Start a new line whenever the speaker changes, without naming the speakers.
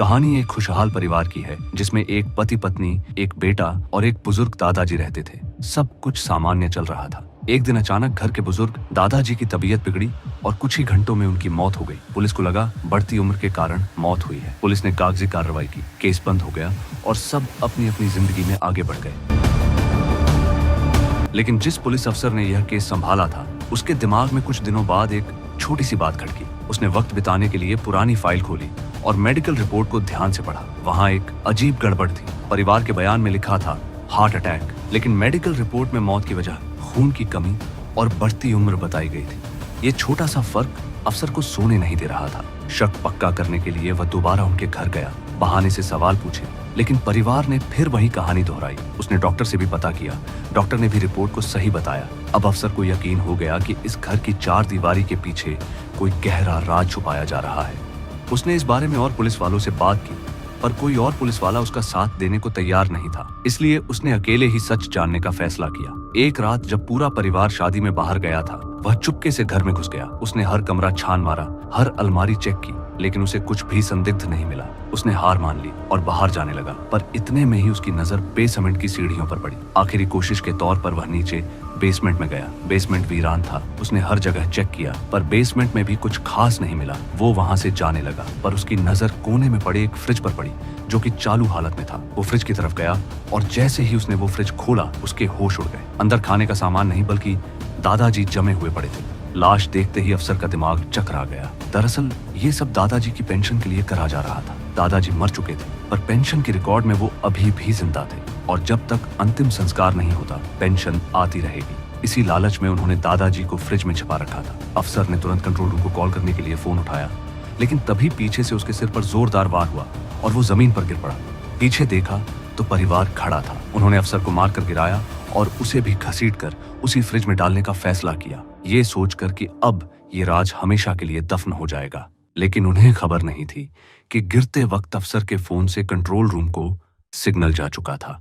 कहानी एक खुशहाल परिवार की है जिसमें एक पति पत्नी, एक बेटा और एक बुजुर्ग दादाजी रहते थे। सब कुछ सामान्य चल रहा था। एक दिन अचानक घर के बुजुर्ग दादाजी की तबीयत बिगड़ी और कुछ ही घंटों में उनकी मौत हो गई। पुलिस को लगा बढ़ती उम्र के कारण मौत हुई है। पुलिस ने कागजी कार्रवाई की, केस बंद हो गया और सब अपनी अपनी जिंदगी में आगे बढ़ गए। लेकिन जिस पुलिस अफसर ने यह केस संभाला था, उसके दिमाग में कुछ दिनों बाद एक छोटी सी बात खटकी। उसने वक्त बिताने के लिए पुरानी फाइल खोली और मेडिकल रिपोर्ट को ध्यान से पढ़ा। वहाँ एक अजीब गड़बड़ थी। परिवार के बयान में लिखा था हार्ट अटैक, लेकिन मेडिकल रिपोर्ट में मौत की वजह खून की कमी और बढ़ती उम्र बताई गई थी। ये छोटा सा फर्क अफसर को सोने नहीं दे रहा था। शक पक्का करने के लिए वह दोबारा उनके घर गया, बहाने से सवाल पूछे, लेकिन परिवार ने फिर वही कहानी दोहराई। उसने डॉक्टर से भी पता किया, डॉक्टर ने भी रिपोर्ट को सही बताया। अब अफसर को यकीन हो गया कि इस घर की चार दीवारी के पीछे कोई गहरा राज छुपाया जा रहा है। उसने इस बारे में और पुलिस वालों से बात की, पर कोई और पुलिस वाला उसका साथ देने को तैयार नहीं था। इसलिए उसने अकेले ही सच जानने का फैसला किया। एक रात जब पूरा परिवार शादी में बाहर गया था, वह चुपके से घर में घुस गया। उसने हर कमरा छान मारा, हर अलमारी चेक की, लेकिन उसे कुछ भी संदिग्ध नहीं मिला। उसने हार मान ली और बाहर जाने लगा, पर इतने में ही उसकी नजर बेसमेंट की सीढ़ियों पर पड़ी। आखिरी कोशिश के तौर पर वह नीचे बेसमेंट में गया। बेसमेंट वीरान था। उसने हर जगह चेक किया, पर बेसमेंट में भी कुछ खास नहीं मिला। वो वहां से जाने लगा, पर उसकी नजर कोने में पड़े एक फ्रिज पर पड़ी, जो कि चालू हालत में था। वो फ्रिज की तरफ गया और जैसे ही उसने वो फ्रिज खोला, उसके होश उड़ गए। अंदर खाने का सामान नहीं, बल्कि दादाजी जमे हुए पड़े थे। लाश देखते ही अफसर का दिमाग चकरा गया। दरअसल ये सब दादाजी की पेंशन के लिए करा जा रहा था। दादाजी मर चुके थे, पर पेंशन की रिकॉर्ड में वो अभी भी जिंदा थे और जब तक अंतिम संस्कार नहीं होता, पेंशन आती रहेगी। इसी लालच में उन्होंने दादाजी को फ्रिज में छिपा रखा था। अफसर ने तुरंत कंट्रोल रूम को कॉल करने के लिए फोन उठाया, लेकिन तभी पीछे से उसके सिर पर जोरदार वार हुआ और वो जमीन पर गिर पड़ा। पीछे देखा तो परिवार खड़ा था। उन्होंने अफसर को मारकर गिराया और उसे भी घसीटकर उसी फ्रिज में डालने का फैसला किया, ये सोचकर कि अब ये राज हमेशा के लिए दफन हो जाएगा। लेकिन उन्हें खबर नहीं थी कि गिरते वक्त अफसर के फोन से कंट्रोल रूम को सिग्नल जा चुका था।